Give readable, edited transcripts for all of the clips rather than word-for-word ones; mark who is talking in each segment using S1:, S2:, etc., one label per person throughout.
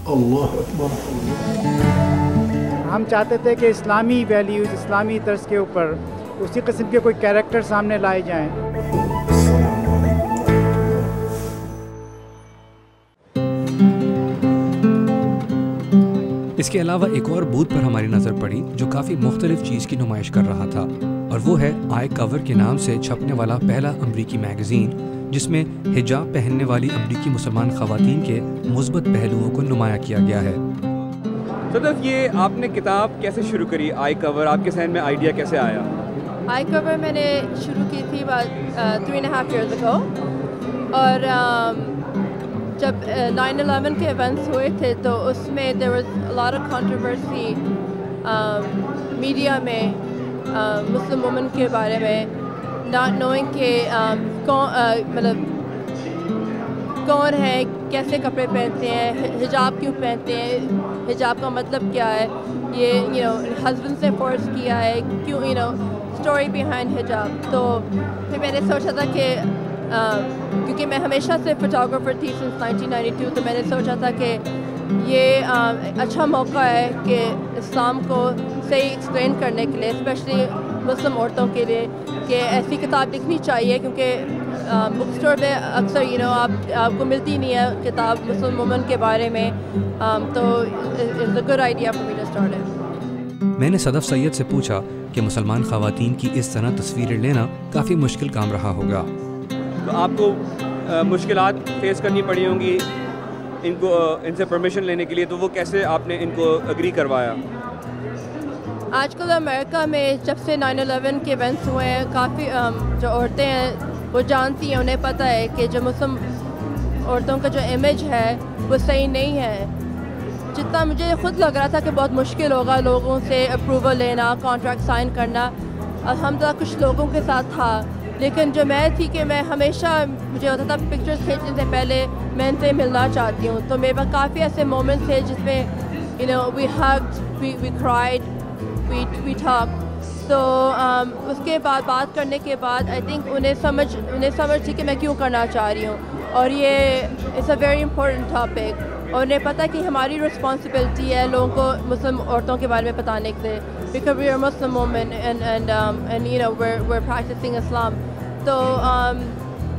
S1: اللہ اکبر.
S2: ہم چاہتے تھے کہ اسلامی ویلیوز، اسلامی طرز کے اوپر اسی قسم کے کوئی کیریکٹر سامنے لائے جائیں.
S3: اس کے علاوہ ایک اور بوتھ پر ہماری نظر پڑی جو کافی مختلف چیز کی نمائش کر رہا تھا، اور وہ ہے آئی کور کے نام سے چھپنے والا پہلا امریکی میگزین، جس میں حجاب پہننے والی امریکی مسلمان خواتین کے مثبت پہلوؤں کو نمایاں کیا گیا ہے.
S4: صدف، یہ آپ نے کتاب کیسے شروع کری؟ آئی کور آپ کے ذہن میں آئیڈیا کیسے آیا؟
S5: آئی کور میں نے شروع کی تھی 3.5 years ago، اور جب 9/11 کے ایونٹس ہوئے تھے تو اس میں there was a lot of controversy media میں مسلم وومن کے بارے میں، not knowing کہ مطلب کون ہے، کیسے کپڑے پہنتے ہیں، حجاب کیوں پہنتے ہیں، حجاب کا مطلب کیا ہے، یہ ہسبینڈ سے فورس کیا ہے کیوں، اسٹوری بیہائنڈ حجاب. تو پھر میں نے سوچا تھا کہ کیونکہ میں ہمیشہ سے فوٹوگرافر تھی since 1992، تو میں نے سوچا تھا کہ یہ اچھا موقع ہے کہ اسلام کو صحیح ایکسپلین کرنے کے لیے، اسپیشلی مسلم عورتوں کے لیے، کہ ایسی کتاب لکھنی چاہیے، کیونکہ بک اسٹور میں اکثر آپ کو ملتی نہیں ہے کتاب مسلم وومن کے بارے میں. تو it's a good idea for me to start it.
S3: میں نے صدف سید سے پوچھا کہ مسلمان خواتین کی اس طرح تصویریں لینا کافی مشکل کام رہا ہوگا.
S4: تو آپ کو مشکلات فیس کرنی پڑی ہوں گی ان سے پرمیشن لینے کے لیے، تو وہ کیسے آپ نے ان کو اگری کروایا؟
S5: آج کل امریکہ میں جب سے 9/11 کے ایونٹس ہوئے ہیں، کافی جو عورتیں ہیں وہ جانتی ہیں، انہیں پتہ ہے کہ جو مسلم عورتوں کا جو امیج ہے وہ صحیح نہیں ہے. جتنا مجھے خود لگ رہا تھا کہ بہت مشکل ہوگا لوگوں سے اپروول لینا، کانٹریکٹ سائن کرنا، الحمدللہ کچھ لوگوں کے ساتھ تھا. لیکن جو میں تھی کہ میں ہمیشہ مجھے ہوتا تھا پکچرز کھینچنے سے پہلے میں ان سے ملنا چاہتی ہوں. تو میرے پاس کافی ایسے مومنٹس تھے جس میں وی ہگڈ، وی کرائڈ، وی ٹاک. تو اس کے بعد بات کرنے کے بعد آئی تھنک انہیں سمجھ تھی کہ میں کیوں کرنا چاہ رہی ہوں، اور یہ it's a very important topic. اور انہیں پتہ کہ ہماری رسپانسبلٹی ہے لوگوں کو مسلم عورتوں کے بارے میں بتانے کے لیے، because we are Muslim women and we're practicing Islam. تو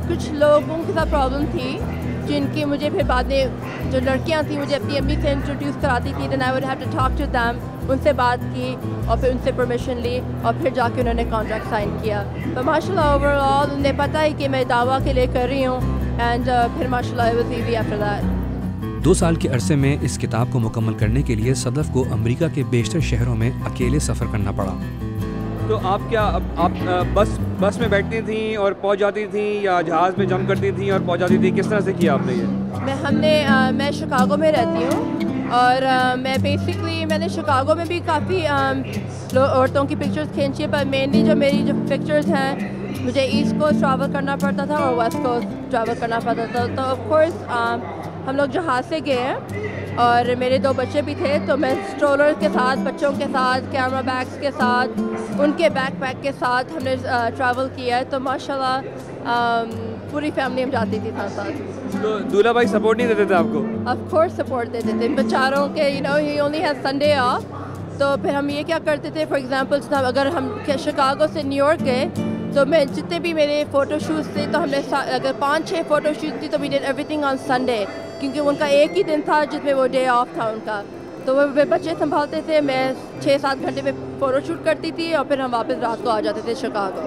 S5: کچھ لوگوں کے ساتھ پرابلم تھی جن کی مجھے پھر بعد میں جو لڑکیاں تھیں مجھے اپنی امی سے انٹروڈیوس کراتی تھی، then I would have to talk to them. ان سے بات کی اور پھر ان سے پرمیشن لی اور پھر جا کے انہوں نے کانٹریکٹ سائن کیا. تو ماشاء اللہ اوور آل انہیں پتہ ہے کہ میں دعویٰ کے لیے کر رہی ہوں، اینڈ پھر ماشاء اللہ it was easy after that.
S3: 2 سال کے عرصے میں اس کتاب کو مکمل کرنے کے لیے صدف کو امریکہ کے بیشتر شہروں میں اکیلے سفر کرنا پڑا.
S4: تو آپ بس میں بیٹھتی تھیں اور پہنچ جاتی تھیں، یا جہاز میں جم کرتی تھیں اور پہنچ جاتی تھیں؟ کس طرح سے کیا آپ نے یہ؟
S5: میں شکاگو میں رہتی ہوں، اور میں نے شکاگو میں بھی کافی عورتوں کی پکچرز کھینچی ہے، پر مینلی جو میری پکچرز ہیں مجھے ایسٹ کوسٹ ٹریول کرنا پڑتا تھا اور ویسٹ کوسٹ ٹریول کرنا پڑتا تھا. تو آف کورس ہم لوگ جہاز سے گئے ہیں، اور میرے 2 بچے بھی تھے، تو میں اسٹرولر کے ساتھ، بچوں کے ساتھ، کیمرہ بیگس کے ساتھ، ان کے بیک پیک کے ساتھ ہم نے ٹریول کیا ہے. تو ماشاء اللہ پوری فیملی ہم جاتی تھی ساتھ.
S4: تو دولہا بھائی سپورٹ نہیں دیتے تھے آپ کو؟
S5: آف کورس سپورٹ دیتے تھے بیچاروں کے، ہی اونلی ہیز سنڈے آف. تو پھر ہم یہ کیا کرتے تھے، فار ایگزامپل اگر ہم شکاگو سے نیو یارک گئے تو میں جتنے بھی میرے فوٹو شوٹس تھے، تو ہم نے اگر 5-6 فوٹو شوٹ تھی تو we did everything on Sunday, کیونکہ ان کا ایک ہی دن تھا جس میں وہ ڈے آف تھا ان کا. تو وہ بچے سنبھالتے تھے، میں 6-7 گھنٹے میں فوٹو شوٹ کرتی تھی اور پھر ہم واپس رات کو آ جاتے تھے شکاگو.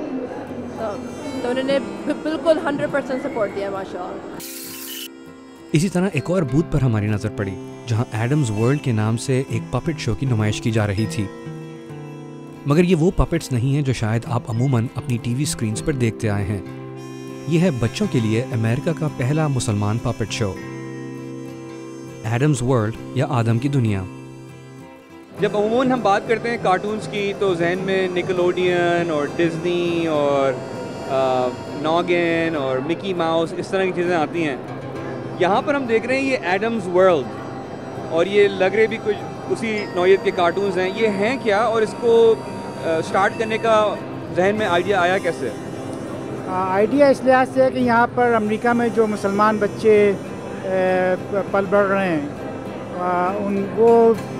S5: تو انہوں نے بالکل 100% سپورٹ دیا ماشاء اللہ.
S3: اسی طرح ایک اور بوتھ پر ہماری نظر پڑی جہاں ایڈمز ورلڈ کے نام سے ایک پپٹ شو کی نمائش کی جا رہی تھی. مگر یہ وہ پپٹس نہیں ہیں جو شاید آپ عموماً اپنی ٹی وی سکرینز پر دیکھتے آئے ہیں. یہ ہے بچوں کے لیے امریکہ کا پہلا مسلمان پپٹ شو، ایڈمز ورلڈ یا آدم کی دنیا.
S4: جب عموماً ہم بات کرتے ہیں کارٹونز کی تو ذہن میں نکلوڈین اور ڈزنی اور ناگن اور مکی ماؤس اس طرح کی چیزیں آتی ہیں. یہاں پر ہم دیکھ رہے ہیں یہ ایڈمز ورلڈ، اور یہ لگ رہے بھی کچھ اسی نوعیت کے کارٹونز ہیں. یہ ہیں کیا، اور اس کو سٹارٹ کرنے کا ذہن میں آئیڈیا آیا کیسے؟
S2: آئیڈیا اس لحاظ سے ہے کہ یہاں پر امریکہ میں جو مسلمان بچے پل بڑھ رہے ہیں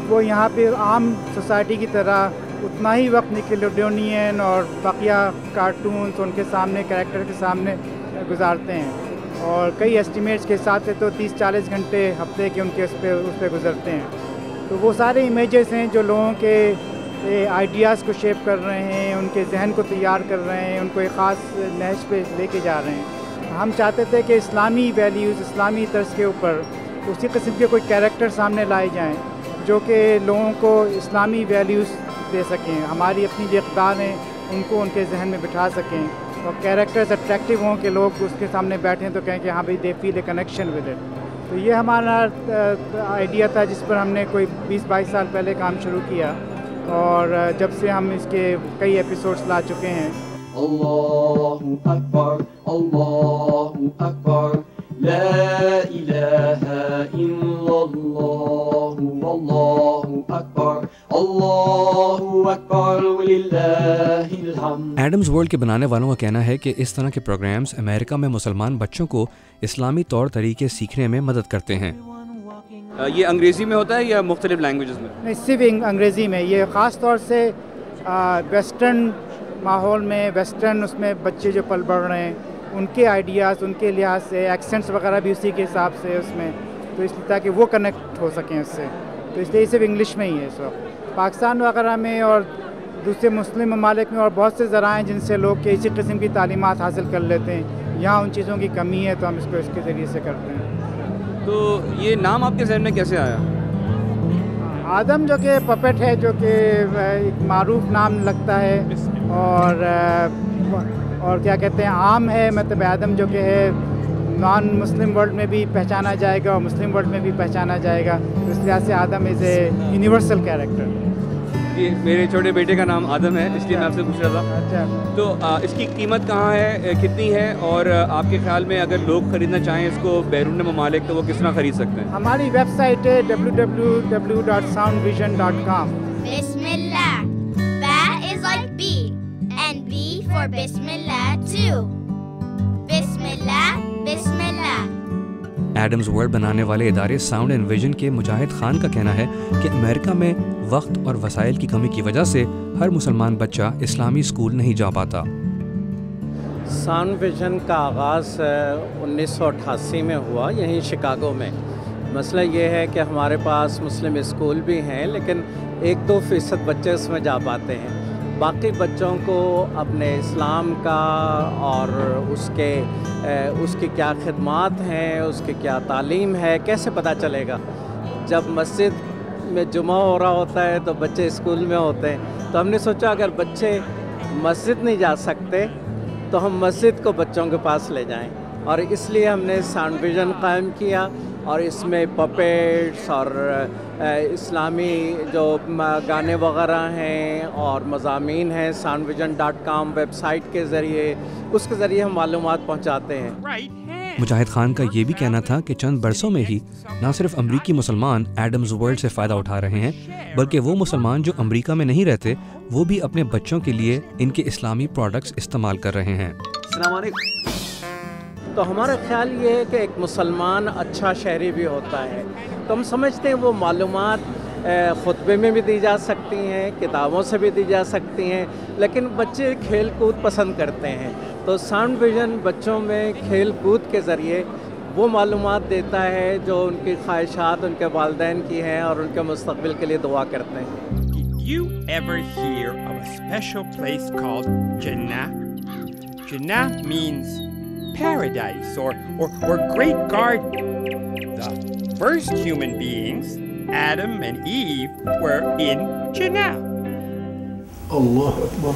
S2: وہ یہاں پہ عام سوسائٹی کی طرح اتنا ہی وقت نکلوڈونین اور بقیہ کارٹونز ان کے سامنے کریکٹر کے سامنے گزارتے ہیں، اور کئی ایسٹیمیٹس کے حساب سے تو 30-40 گھنٹے ہفتے کے ان کے اس پہ گزرتے ہیں۔ تو وہ سارے امیجز ہیں جو لوگوں کے آئیڈیاز کو شیپ کر رہے ہیں، ان کے ذہن کو تیار کر رہے ہیں، ان کو ایک خاص نہج پہ لے کے جا رہے ہیں۔ ہم چاہتے تھے کہ اسلامی ویلیوز، اسلامی طرز کے اوپر اسی قسم کے کوئی کیریکٹر سامنے لائے جائیں جو کہ لوگوں کو اسلامی ویلیوز دے سکیں، ہماری اپنی جو اقدار ہیں ان کو ان کے ذہن میں بٹھا سکیں، اور کیریکٹرز اٹریکٹیو ہوں کہ لوگ اس کے سامنے بیٹھیں تو کہیں کہ ہاں بھائی دے فیل اے کنیکشن ود اٹ۔ تو یہ ہمارا آئیڈیا تھا جس پر ہم نے کوئی 20-22 سال پہلے کام شروع کیا، اور جب سے ہم اس کے کئی ایپیسوڈز لا چکے ہیں۔
S1: اللہ اکبر اللہ اکبر لا الہ الا اللہ واللہ اکبر اللہ اکبر وللہ الحمد۔
S3: ایڈمز ورلڈ کے بنانے والوں کا کہنا ہے کہ اس طرح کے پروگرامز امریکہ میں مسلمان بچوں کو اسلامی طور طریقے سیکھنے میں مدد کرتے ہیں۔
S4: یہ انگریزی میں ہوتا ہے یا مختلف لینگویجز میں؟
S2: نہیں، صرف انگریزی میں۔ یہ خاص طور سے ویسٹرن ماحول میں، ویسٹرن اس میں بچے جو پل بڑھ رہے ہیں ان کے آئیڈیاز، ان کے لحاظ سے ایکسنٹس وغیرہ بھی اسی کے حساب سے اس میں، تو اس لیے تاکہ وہ کنیکٹ ہو سکیں اس سے، تو اس لیے صرف انگلش میں ہی ہے اس وقت۔ پاکستان وغیرہ میں اور دوسرے مسلم ممالک میں اور بہت سے ذرائع جن سے لوگ اسی قسم کی تعلیمات حاصل کر لیتے ہیں، یہاں ان چیزوں کی کمی ہے تو ہم اس کو اس کے ذریعے سے کرتے ہیں۔
S4: تو یہ نام آپ کے ذہن میں کیسے آیا؟
S2: آدم جو کہ پپٹ ہے، جو کہ ایک معروف نام لگتا ہے، اور کیا کہتے ہیں عام ہے، مطلب آدم جو کہ ہے نان مسلم ورلڈ میں بھی پہچانا جائے گا اور مسلم ورلڈ میں بھی پہچانا جائے گا، تو اس لحاظ سے آدم از اے یونیورسل کیریکٹر۔
S4: جی، میرے چھوٹے بیٹے کا نام آدم ہے، اس لیے میں آپ سے پوچھ رہا تھا۔
S2: اچھا،
S4: تو اس کی قیمت کہاں ہے، کتنی ہے، اور آپ کے خیال میں اگر لوگ خریدنا چاہیں اس کو بیرون ممالک تو وہ کس طرح خرید سکتے ہیں؟
S2: ہماری ویب سائٹ ہے www.soundvision.com۔
S6: بسم اللہ، با is like B and B for Bismillah too. بسم اللہ، بسم اللہ۔
S3: ایڈمز ورلڈ بنانے والے ادارے ساؤنڈ اینڈ ویژن کے مجاہد خان کا کہنا ہے کہ امریکہ میں وقت اور وسائل کی کمی کی وجہ سے ہر مسلمان بچہ اسلامی اسکول نہیں جا پاتا۔
S7: ساؤنڈ ویژن کا آغاز 1988 میں ہوا یہیں شکاگو میں۔ مسئلہ یہ ہے کہ ہمارے پاس مسلم اسکول بھی ہیں لیکن 1-2% بچے اس میں جا پاتے ہیں، باقی بچوں کو اپنے اسلام کا اور اس کی کیا خدمات ہیں، اس کی کیا تعلیم ہے، کیسے پتہ چلے گا؟ جب مسجد میں جمعہ ہو رہا ہوتا ہے تو بچے اسکول میں ہوتے ہیں، تو ہم نے سوچا اگر بچے مسجد نہیں جا سکتے تو ہم مسجد کو بچوں کے پاس لے جائیں، اور اس لیے ہم نے ساؤنڈ ویژن قائم کیا، اور اس میں پپیٹس اور اسلامی جو گانے وغیرہ ہیں اور مضامین ہیں soundvision.com ویب سائٹ کے ذریعے، اس کے ذریعے ہم معلومات پہنچاتے ہیں۔
S3: مجاہد خان کا یہ بھی کہنا تھا کہ چند برسوں میں ہی نہ صرف امریکی مسلمان ایڈمز ورلڈ سے فائدہ اٹھا رہے ہیں، بلکہ وہ مسلمان جو امریکہ میں نہیں رہتے وہ بھی اپنے بچوں کے لیے ان کے اسلامی پروڈکٹس استعمال کر رہے ہیں۔
S4: السلام علیکم۔
S7: تو ہمارا خیال یہ ہے کہ ایک مسلمان اچھا شہری بھی ہوتا ہے، تو ہم سمجھتے ہیں وہ معلومات خطبے میں بھی دی جا سکتی ہیں، کتابوں سے بھی دی جا سکتی ہیں، لیکن بچے کھیل کود پسند کرتے ہیں، تو ساؤنڈ ویژن بچوں میں کھیل کود کے ذریعے وہ معلومات دیتا ہے جو ان کی خواہشات ان کے والدین کی ہیں اور ان کے مستقبل کے لیے دعا کرتے ہیں۔
S8: Did you ever hear of a special place called Jannah? Jannah means paradise or great garden. The first human beings, Adam and Eve, were in Jannah.
S1: Allah Akbar.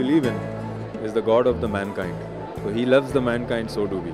S9: believe in is the God of the mankind. So he loves the mankind, so do we.